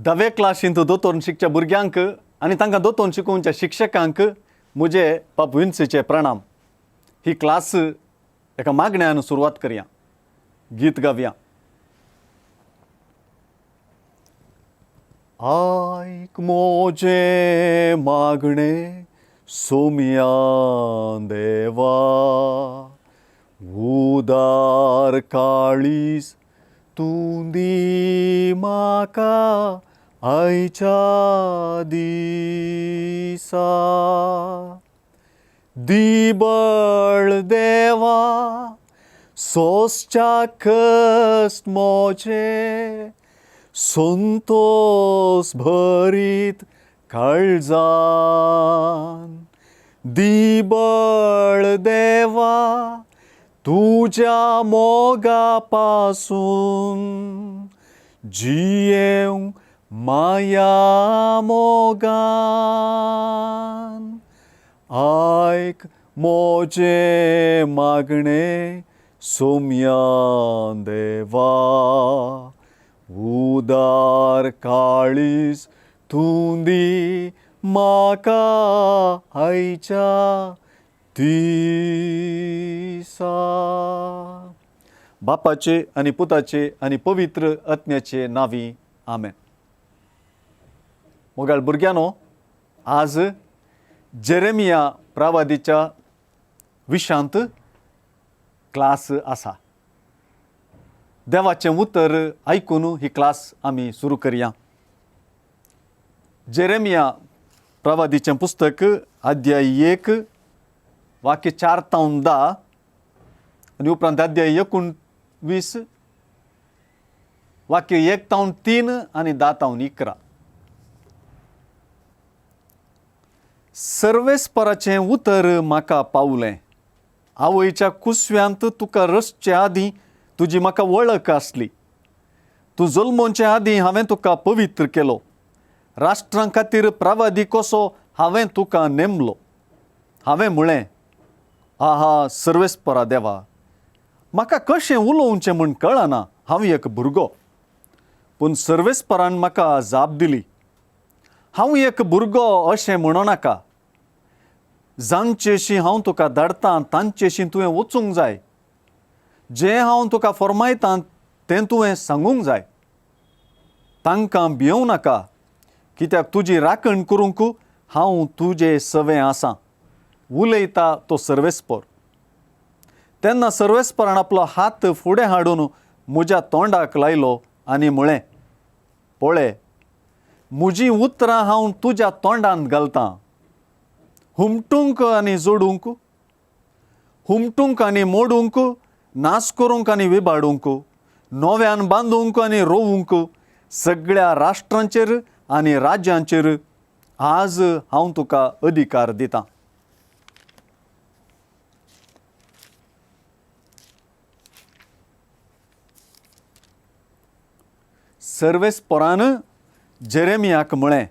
धवे क्लासींत दोतोर शिकच्या भुरग्यांक आनी तांकां दोतोर शिकोवच्या शिक्षकांक म्हजे पापविंचेचे प्रणाम. ही क्लास एका मागण्यान सुरवात करया. गीत गावया. आयक मोजे मागणे सोम्या देवा, उदार काळीज तूं दी म्हाका आयच्या दिसा. दिबळ देवा सोंसच्या कश्ट मोचे, संतोष भरीत काळजान. दिबळ देवा तुझ्या मोगा पासून जियेव माया मोगान. आयक मोजे मागणे सोम्या देवा, उदार काळीज तूं दी म्हाका आयच्या दिसा. बापाचे आनी पुताचे आनी पवित्र आत्म्याचे नांवी आमेन. मोगाळ भुरग्यानो, आज जेरेमिया प्रवादीच्या विशांत क्लास आसा. देवाचें उतर आयकून ही क्लास आमी सुरू करया. जेरेमिया प्रवादीचें पुस्तक अध्याय 1 वाक्य 4 ते 10 आनी उपरांत अध्याय 19 वाक्य 1 ते 3 आनी 10 ते 11. सर्वेस्पराचें उतर म्हाका पावलें. आवयच्या कुसव्यांत तुका रचचे आदीं तुजी म्हाका वळख आसली. तूं जल्मोवचे आदीं हांवें तुका पवित्र केलो. राष्ट्रां खातीर प्रवादी कसो हांवें तुका नेमलो. हांवें म्हळें, आहा सर्वेस्परा देवा, म्हाका कशें उलोवचें म्हूण कळना. हांव एक भुरगो. पूण सर्वेस्परान म्हाका जाप दिली, हांव एक भुरगो अशें म्हणनाका. जांचेशी हांव तुका धाडटां तांचेशी तुवें वचूंक जाय. जें हांव तुका फरमायतां तें तुवें सांगूंक जाय. तांकां भियोंव नाका, कित्याक तुजी राखण करूंक हांव तुजे सवें आसां. उलयता तो सर्वेस्पर. तेन्ना सर्वेस्परान आपलो हात फुडें हाडून म्हज्या तोंडाक लायलो आनी म्हळें, पळय, म्हजीं उतरां हांव तुज्या तोंडांत घालतां. हुमटूंक आनी जोडूंक, हुमटूंक आनी मोडूंक, नाश करूंक आनी विबाडूंक, नव्यान बांदूंक आनी रोवूंक, सगळ्या राष्ट्रांचेर आनी राज्यांचेर आज हांव तुका अधिकार दितां. सर्वेस्परान जेरेमियाक म्हळें,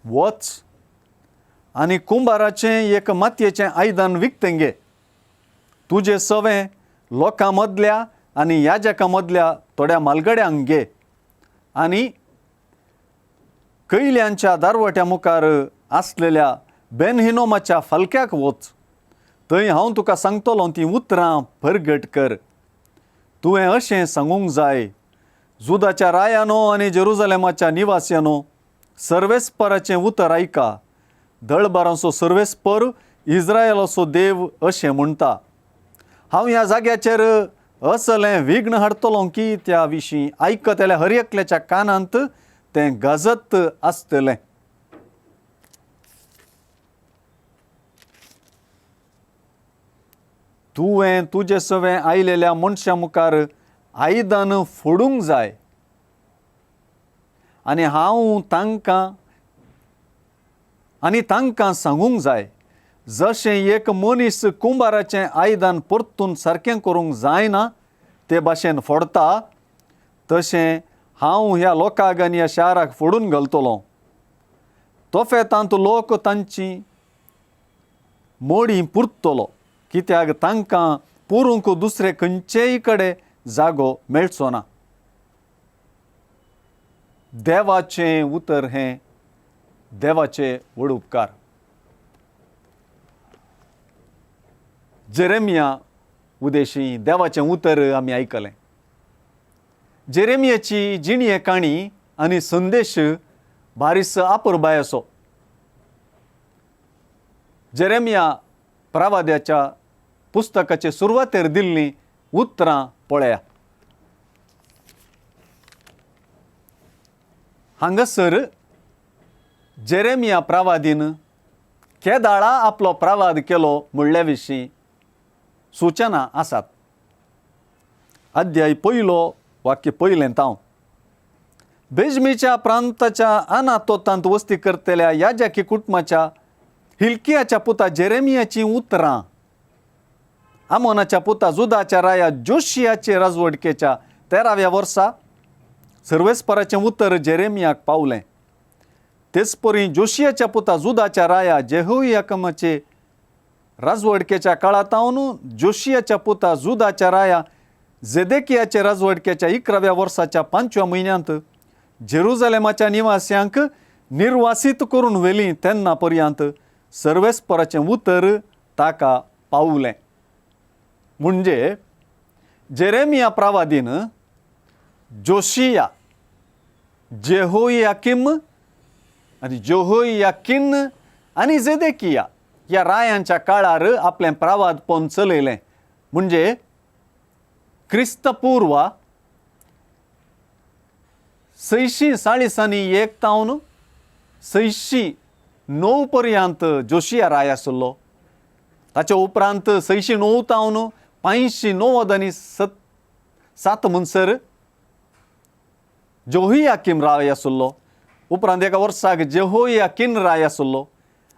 वच आनी कुंभाराचें एक मातयेचें आयदन विकतें घे. तुजें सवें लोकां मदल्या आनी याजकां मदल्या थोड्या मालगड्यांक घे आनी कैल्यांच्या दारवट्या मुखार आसलेल्या बेनहिनोमाच्या फालक्याक वच. थंय हांव तुका सांगतलों तीं उतरां परगट कर. तुवें अशें सांगूंक जाय, जुदाच्या रायानो आनी जेरुजलेमाच्या निवास्यानो, सर्वेस्पराचें उतर आयका. दळबारांचो सर्वेस्पर, इस्रायेलाचो देव अशें म्हणटा, हांव ह्या जाग्याचेर असलें विघ्न हाडटलों की त्या विशीं आयकतल्या हर एकल्याच्या कानांत तें गाजत आसतलें. तुवें तुजें सवें आयलेल्या मनशां मुखार आयदन फोडूंक जाय आनी तांकां सांगूंक जाय, जशें एक मनीस कुंभाराचें आयदन परतून सारकें करूंक जायना ते भाशेन फोडटा, तशें हांव ह्या लोकांक आनी ह्या शाराक फोडून घालतलों. तोफेतांत लोक तांची मोडी पुरतलो, कित्याक तांकां पुरूंक दुसरे खंयचेय कडेन जागो मेळचो ना. देवाचें उतर हें देवाचे व्हड उपकार. जेरेमिया उदेशी देवाचें उतर आमी आयकलें. जेरेमियाची जिणी काणी आनी संदेश भारीस आपुरबाय असो. जेरेमिया प्रवाद्याच्या पुस्तकाचे सुरवातेर दिल्लीं उतरां पळया. हांगासर जेरेमिया प्रवादीन केदाळा आपलो प्रवाद केलो म्हणल्या विशीं सुचना आसात. अध्याय 1 वाक्य 1 बेजमीच्या प्रांताच्या अनातोतांत वस्ती करतल्या याजकी कुटुंबाच्या हिल्कियाच्या पुता जेरेमियाची उतरां आमोनाच्या पुता जुदाच्या राया जोशियाचे राजवडकेच्या 13व्या वर्सा सर्वेस्पराचें उतर जेरेमियाक पावलें. तेच परी जोशियाच्या पुता जुदाच्या राया जेहोयाकीमाचे राजवडकेच्या काळातावन जोशियाच्या पुता जुदाच्या राया जेदेकियाचे राजवडकेच्या 11व्या वर्साच्या 5व्या म्हयन्यांत जेरुजालेमाच्या निवास्यांक निर्वासित करून व्हेलीं तेन्ना पर्यंत सर्वेस्पराचें उतर ताका पावलें. म्हणजे जेरेमिया प्रवादीन जोशिया, जेहोयाकीम आनी जेहोयाकीन आनी जेदेकिया ह्या रायांच्या काळार आपलें प्रवाद पोवन चलयलें. म्हणजे क्रिस्तपूर्व 640 तावन 609 पर्यंत जोशिया राय आसलो. ताचे उपरांत 609 तावन 597 म्हणसर जेहोयाकीम राय आसलो. उपरांत एका वर्साक जेहोयाकीन राय आसलो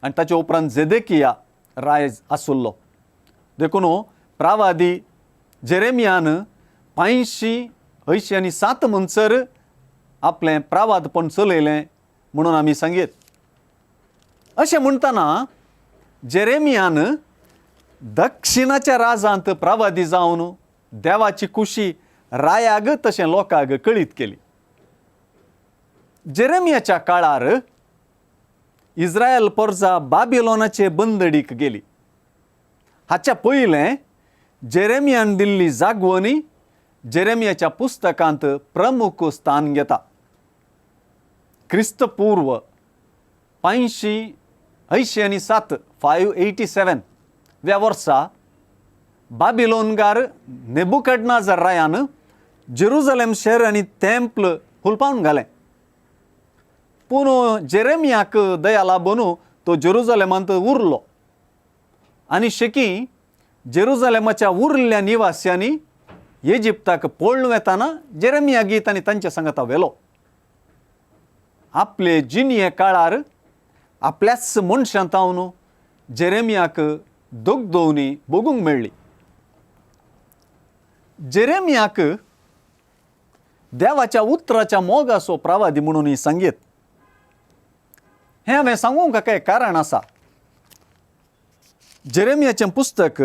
आनी ताचे उपरांत जेदेकिया राय आसलो. देखून प्रवादी जेरेमियान 587 म्हणसर आपलें प्रवादपण चलयलें म्हणून आमी सांगीत. अशें म्हणटना जेरेमियान दक्षिणाच्या राजांत प्रवादी जावन देवाची खुशी रायाक तशें लोकांक कळीत केली. जेरेमियाच्या काळार इस्रायल परजा बाबिलोनाचे बंदडीक गेली. हाच्या पयलें जेरेमियान दिल्ली जागवणी जेरेमियाच्या पुस्तकांत प्रमुख स्थान घेता. क्रिस्तपूर्व 587 व्या वर्सा बाबिलोनगार नेबुकदनेझर रायान जेरुजालेम शहर आनी तेंपल हुलपावन घालें. पूण जेरेमियाक दया लाबून तो जेरुजालेमांत उरलो आनी शेकी जेरुजालेमाच्या उरलेल्या निवास्यांनी इजिप्ताक पळून येताना जेरेमिया गीत आनी तांच्या सांगाता व्हेलो. आपले जिणये काळार आपल्याच मनशांतावन जेरेमियाक दोगदोवनी बगूंक मेळ्ळी. जेरेमियाक देवाच्या उतराच्या मोगाचो प्रवादी म्हणून सांगीत. हें हांवें सांगूंक काय कारण आसा. जेरेमियाचें पुस्तक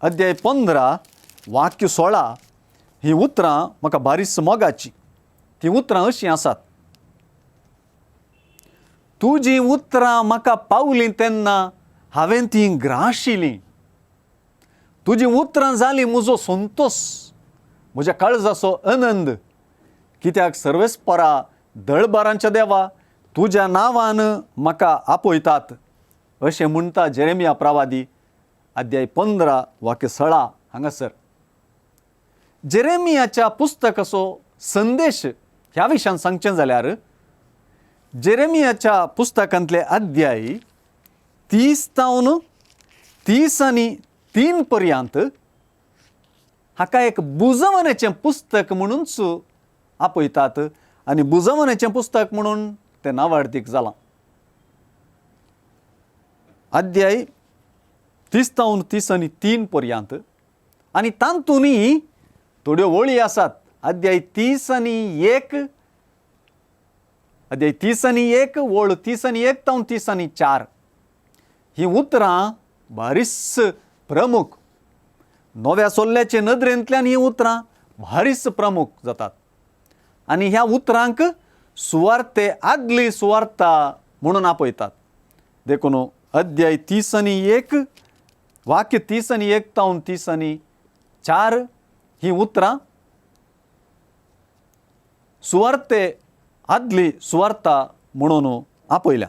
अध्याय 15 वाक्य 16 ही उतरां म्हाका बारीस मोगाची. ती उतरां अशीं आसात. तूं जीं उतरां म्हाका पावलीं तेन्ना हांवें तीं ग्राशिलीं. तुजीं उतरां जालीं म्हजो संतोश, म्हज्या काळजाचो आनंद. कित्याक सर्वेस्परा दळबारांच्या देवा तुज्या नांवान म्हाका आपयतात अशें म्हणटा जेरेमिया प्रवादी अध्याय 15 वाक्य 16 हांगासर. जेरेमियाच्या पुस्तकाचो संदेश ह्या विशयान सांगचें जाल्यार जेरेमियाच्या पुस्तकांतले अध्याय 30 तावन 33 पर्यंत हाका एक बुजवणेचें पुस्तक म्हणूनच आपयतात आनी बुजवणेचें पुस्तक म्हणून तें नांवार्थीक जालां. अध्याय 30 तावन 33 पर्यंत आनी तांतूनय थोड्यो वळी आसात. अध्याय 30 आनी 1 वळ 31 तावन 34 ही उतरां बारीस प्रमुख. नव्या सोल्ल्याचे नदरेंतल्यान ही उतरां बारीस प्रमुख जातात. आणि ह्या उतरांक सुवार्ते आदली सुवार्ता म्हणून आपयतात. देखून अध्याय 30:1 वाक्य 30:1 तावन 30:4 ही उतरां सुवार्ते आदली सुवार्ता म्हणून आपयल्या.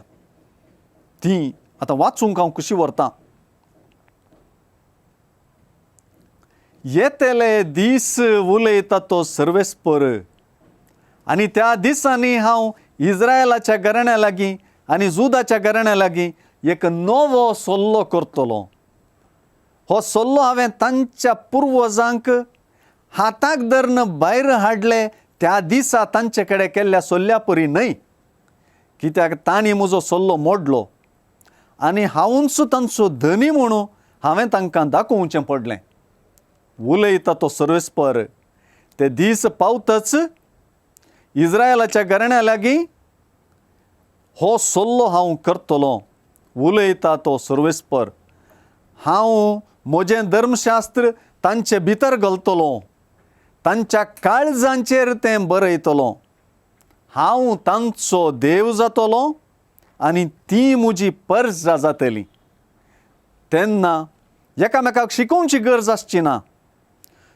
ती आतां वाचूंक हांव कशी व्हरतां. येतेले दीस उलयता तो सर्वेस्पर, आनी त्या दिसांनी हांव इस्रायलाच्या घराण्या लागीं आनी जुदाच्या घराण्या लागीं एक नवो सल्लो करतलो. हो सल्लो हांवें तांच्या पुर्वजांक हाताक धरून भायर हाडले त्या दिसा तांचे कडेन केल्ल्या सल्ल्या परी न्हय, कित्याक तांणी म्हजो सल्लो मोडलो आनी हांवूच तांचो धनी म्हणून हांवें तांकां दाखोवचें पडलें. उलयता तो सर्वेस्पर, ते दीस पावतच इस्रायलाच्या घराण्या लागीं हो सल्लो हांव करतलो. उलयता तो सर्वेस्पर, हांव म्हजें धर्मशास्त्र तांचे भितर घालतलो, तांच्या काळजांचेर तें बरयतलो. हांव तांचो देव जातलो आनी ती म्हजी परजा जातली. तेन्ना एकामेकाक शिकोवची गरज आसची ना.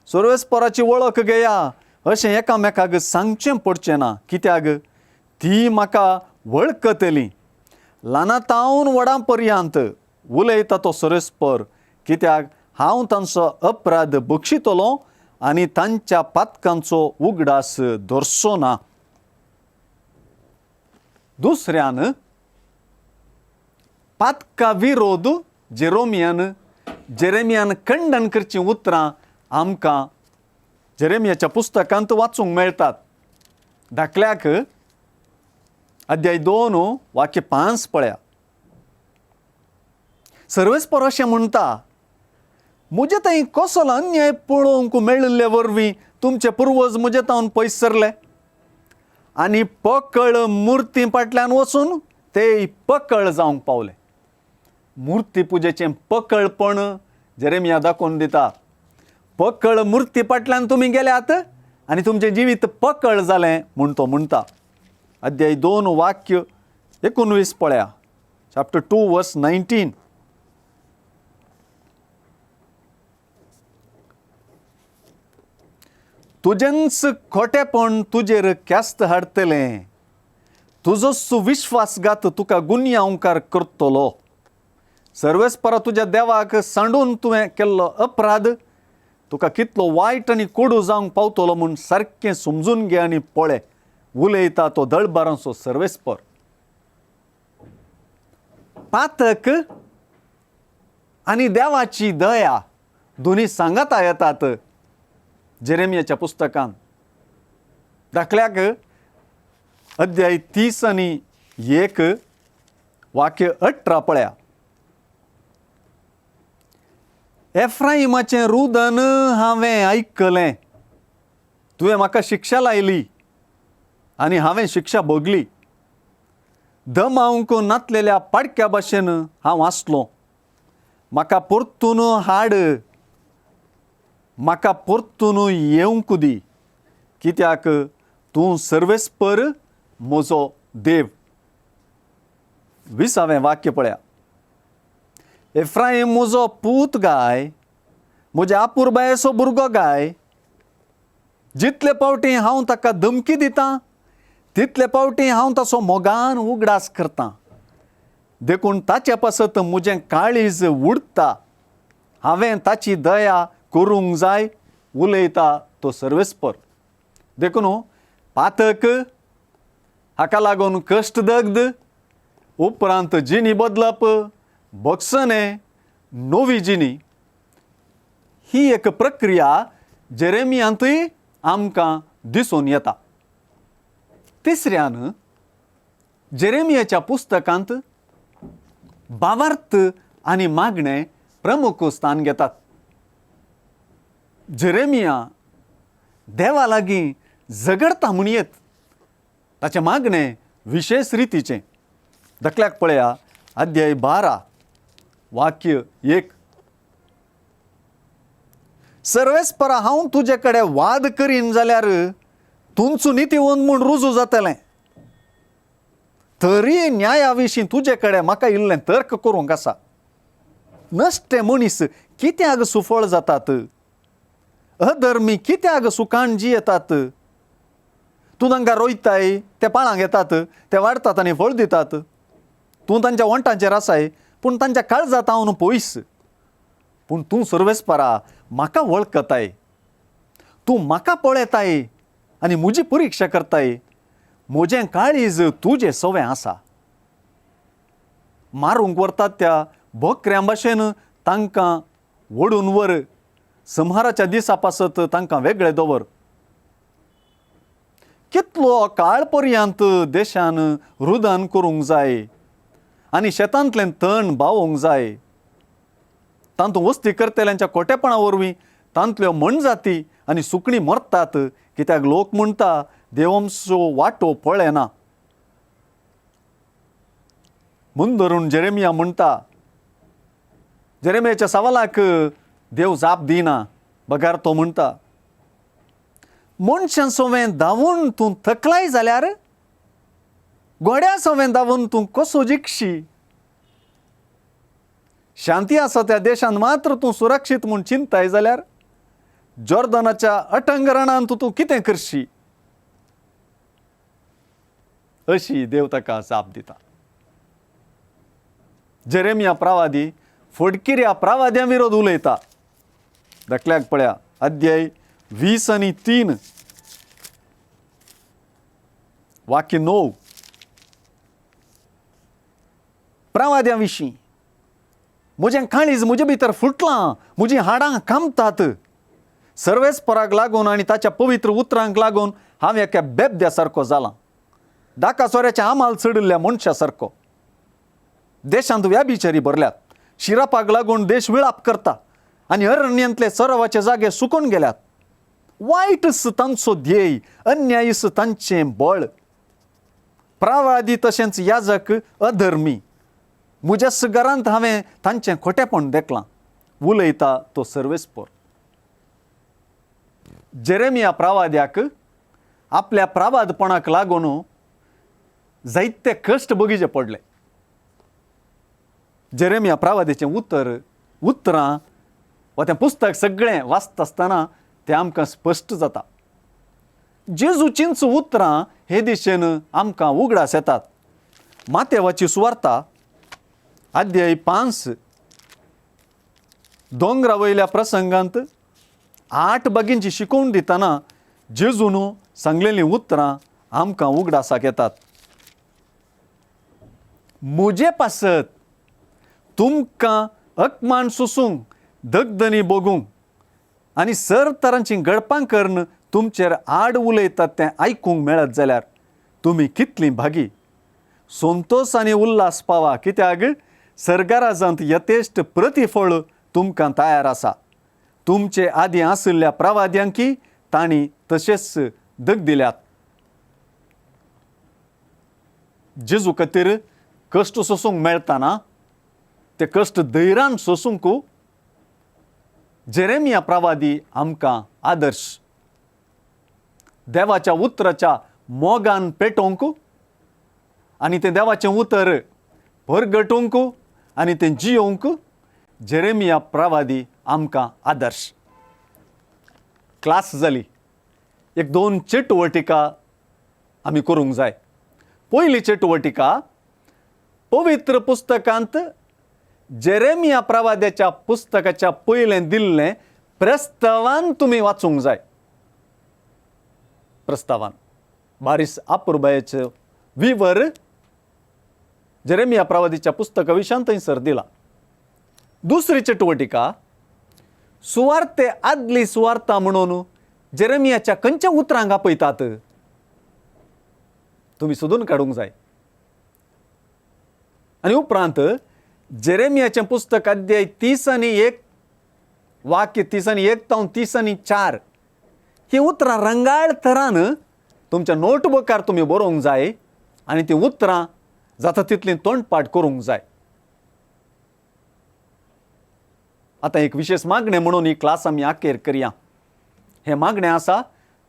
सर्वेस्पराची वळख घेया अशें एकामेकाक सांगचें पडचें ना, कित्याक ती म्हाका वळखतली ल्हानातावन व्हडा पर्यंत. उलयता तो सर्वेस्पर, कित्याक हांव तांचो अपराध बक्षितलो आनी तांच्या पातकांचो उगडास धरचो ना. दुसऱ्यान पातका विरोध जेरेमियान खंडन करचीं उतरां आमकां जेरेमियाच्या पुस्तकांत वाचूंक मेळटात. दाखल्याक अध्याय 2 वाक्य 5 पळया. सर्वेस्पर अशें म्हणटा, म्हजे थंय कसलो अन्याय पळोवंक मेळिल्ले वरवीं तुमचे पुर्वज म्हजे तावन पयस सरले आनी पकळ मुर्ती फाटल्यान वचून ते पकळ जावंक पावले. मुर्ती पुजेचें पकळपण जेरेमिया दाखोवन दिता. पकळ मुर्ती फाटल्यान तुमी गेल्यात आनी तुमचें जिवीत पकळ जालें म्हूण तो म्हणटा. अध्याय 2 वाक्य 19 पळया. चॅप्टर 2 वर्स 19. तुजेंच खोटेपण तुजेर क्यास्त हाडटलें, तुजो सुविश्वासघात तुका गुन्यांवकार करतलो. सर्वेस्परा तुज्या देवाक सांडून तुवें केल्लो अपराध तुका कितलो वायट आनी कोडू जावंक पावतलो म्हूण सारकें समजून घे आनी पळय. उलयता तो दळबारांचो सर्वेस्पर. पातक आनी देवाची दया दोनी सांगाता येतात जेरेमियाच्या पुस्तकांत. दाखल्याक अध्याय 30:1 वाक्य 18 पळया. एफ्राईमाचें रुदन हांवें आयकलें, तुवें म्हाका शिक्षा लायली आनी हांवें शिक्षा भोगली. दमावंक नातलेल्या पाडक्या भाशेन हांव आसलो. म्हाका परतून हाड, म्हाका परतून येवंक दी, कित्याक तूं सर्वेस्पर म्हजो देव. 20वें वाक्य पळया. एफ्राईम म्हजो पूत गाय, म्हज्या आपुरबायेचो भुरगो गाय. जितले पावटी हांव ताका धमकी दितां तितले पावटी हांव ताचो मोगान उगडास करतां. देखून ताचे पासत म्हजें काळीज उडटा. हांवें ताची दया करूंक जाय. उलयता तो सर्वेस्पर. देखून पातक, हाका लागून कश्टदग्ध, उपरांत जिणी बदलप, बक्षणे, नवी जिणी, ही एक प्रक्रिया जेरेमियांतूय आमकां दिसून येता. तिसऱ्यान जेरेमियाच्या पुस्तकांत भावार्थ आनी मागणे प्रमुख स्थान घेतात. जेरेमिया देवा लागीं झगडता म्हणयेत. ताचे मागणे विशेष रितीचें. दाखल्याक पळया अध्याय 12 वाक्य 1. सर्वेस्परा हांव तुजे कडेन वाद करीन जाल्यार तुमचो नितीवंत म्हूण रुजू जातलें. तरी न्याया विशीं तुजे कडेन म्हाका इल्लें तर्क करूंक आसा. नश्टे मनीस कित्याक सुफळ जातात? अधर्मी कित्याक सुखान जियेतात? तूं तांकां रोयताय, ते पाळांक येतात, ते वाडटात आनी फळ दितात. तूं तांच्या वंटांचेर आसाय, पूण तांच्या काळजांत हांव न्हू पयस. पूण तूं सर्वेस्परा म्हाका वळखताय. तूं म्हाका पळयताय आनी म्हजी परिक्षा करताय. म्हजें काळीज तुजें सवें आसा. मारूंक व्हरतात त्या बकऱ्यां भाशेन तांकां ओडून व्हर. संहाराच्या दिसा पासत तांकां वेगळे दवर. कितलो काळ पर्यंत देशान रुदन करूंक जाय आनी शेतांतलें तण बावोवंक जाय. तांतूं वस्ती करतल्यांच्या खोटेपणा वरवीं तांतल्यो म्हणजाती आनी सुकणीं मरतात, कित्याक लोक म्हणटा देवंशो वाटो पळयना. म्हूण धरून जेरेमिया म्हणटा, जेरेमियाच्या सवालाक देव जाप दिना. बगार तो म्हणटा, मनशां सवें धांवून तूं थकलाय जाल्यार घोड्या सवें धांवून तूं कसो जिखशी? शांती आसा त्या देशांत मात्र तूं सुरक्षीत म्हूण चिंताय जाल्यार जॉर्दनाच्या अटंगरणांत तूं कितें करशी? अशी देव ताका जाप दिता. जेरेमिया प्रवादी फडकिऱ्या प्रवाद्यां विरोध उलयता. दाखल्याक पळया, अध्याय 20 आनी 3 वाक्य 9. प्रवाद्यां विशीं, म्हजें काळीज म्हजे भितर फुटलां, म्हजीं हाडां कामतात. सर्वेस्पराक लागून आनी ताच्या पवित्र उतरांक लागून हांव एका बेबद्या सारको जालां, दाकासोऱ्याच्या आमाल चडिल्ल्या मनशा सारको. देशांत व्याभिचारी भरल्यात. शिरापाक लागून देश विळाप करता आनी अरण्यांतले सरोवाचे जागे सुकून गेल्यात. वायटच तांचो ध्येय, अन्यायीस तांचें बळ. प्रवादी तशेंच याजक अधर्मी. म्हज्या घरांत हांवें तांचें खोटेपण देखलां. उलयता तो सर्वेस्पर. जेरेमिया प्रवाद्याक आपल्या प्रावादपणाक लागून जायते कश्ट भोगीचे पडले. जेरेमिया प्रवाद्याचें उतरां वा तें पुस्तक सगळें वाचता आसतना तें आमकां स्पश्ट जाता. जेजूचींच उतरां हे दिशेन आमकां उगडास येतात. मातेवाची सुवार्ता अध्याय 5 दोंगरा वयल्या प्रसंगांत 8 बागींची शिकोवन दितना जेजून सांगलेलीं उतरां आमकां उगडासाक येतात. म्हजे पासत तुमकां अकमान सोसूंक, दगदनी बोगूंक आनी सर तरांची गळपां करून तुमचेर आड उलयतात तें आयकूंक मेळत जाल्यार तुमी कितलीं भागी. संतोश आनी उल्हास पावा, कित्याक सर्गाराजांत यथेश्ट प्रतिफळ तुमकां तयार आसा. तुमचे आदीं आशिल्ल्या प्रवाद्यांकी तांणी तशेंच दग दिल्यात. जेजू खातीर कश्ट सोसूंक मेळटाना ते कश्ट धैर्यान सोसूंक जेरेमिया प्रवादी आमकां आदर्श. देवाच्या उतराच्या मोगान पेटोवंक आनी तें देवाचें उतर परगटोवंक आनी तें जियोवंक जेरेमिया प्रवादी आमकां आदर्श. क्लास जाली. 1-2 चटवटिका आमी करूंक जाय. पयली चटवटिका पवित्र पुस्तकांत जेरेमिया प्रवाद्याच्या पुस्तकाच्या पयलें दिल्लें प्रस्तावान तुमी वाचूंक जाय. प्रस्तावान बारीस अपुर्बायेचो विवर जेरेमिया प्रवादीच्या पुस्तका विशयान थंयसर दिला. दुसरी चटवटिका सुवार्ते आदली सुवार्ता म्हणून जेरेमियाच्या खंयच्या उतरांक आपयतात तुमी सोदून काडूंक जाय. आनी उपरांत जेरेमियाचें पुस्तक अध्याय 30 आनी 1 वाक्य 30 आनी 1 तावन 30 आनी 4 ही उतरां रंगाळ तरान तुमच्या नोटबुकार तुमी बरोवंक जाय आनी ती उतरां जाता तितली तोंडपाट करूंक जाय. आतां एक विशेष मागणें म्हणून ही क्लास आमी आखेर करया. हें मागणें आसा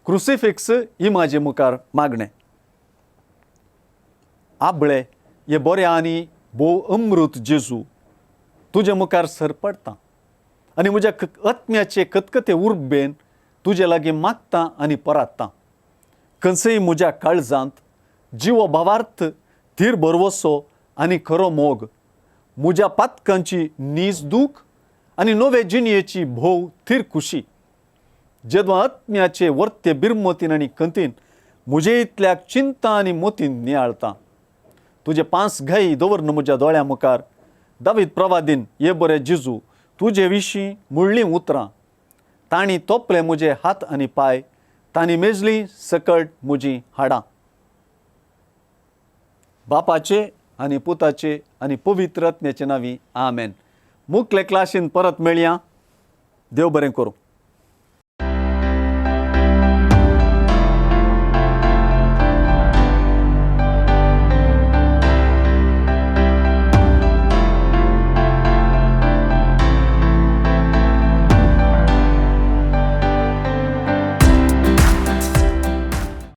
क्रुसिफिक्स ही म्हाजे मुखार मागणें. आबळे हे बरे आनी भोव अमृत जेजू तुजे मुखार सरपडटां आनी म्हज्या आत्म्याचे खतखते उर्बेन तुजे लागीं मागतां आनी परात्तां. खंयसय म्हज्या काळजांत जिवो भावार्थ थीर बरवसो आनी खरो मोग, म्हज्या पातकांची नीज दूख आनी नवे जिणयेची भोव थीर खुशी. जेदो आत्म्याचे वर्ते बिरमतीन आनी खंतीन म्हजे इतल्याक चिंता आनी मोतीन नियाळटां. तुजे पांच घाई दवरन म्हज्या दोळ्या मुखार. दावीद प्रवादीन हे बरे जेजू तुजे विशीं म्हणलीं उतरां. तांणी तोपले म्हजे हात आनी पाय, तांणी मेजलीं सकट म्हजीं हाडां. बापाचे आनी पुताचे आनी पवित्र आत्म्याचे नांवी आमेन. मुखले क्लासीन परत मेळया. देव बरें करूं.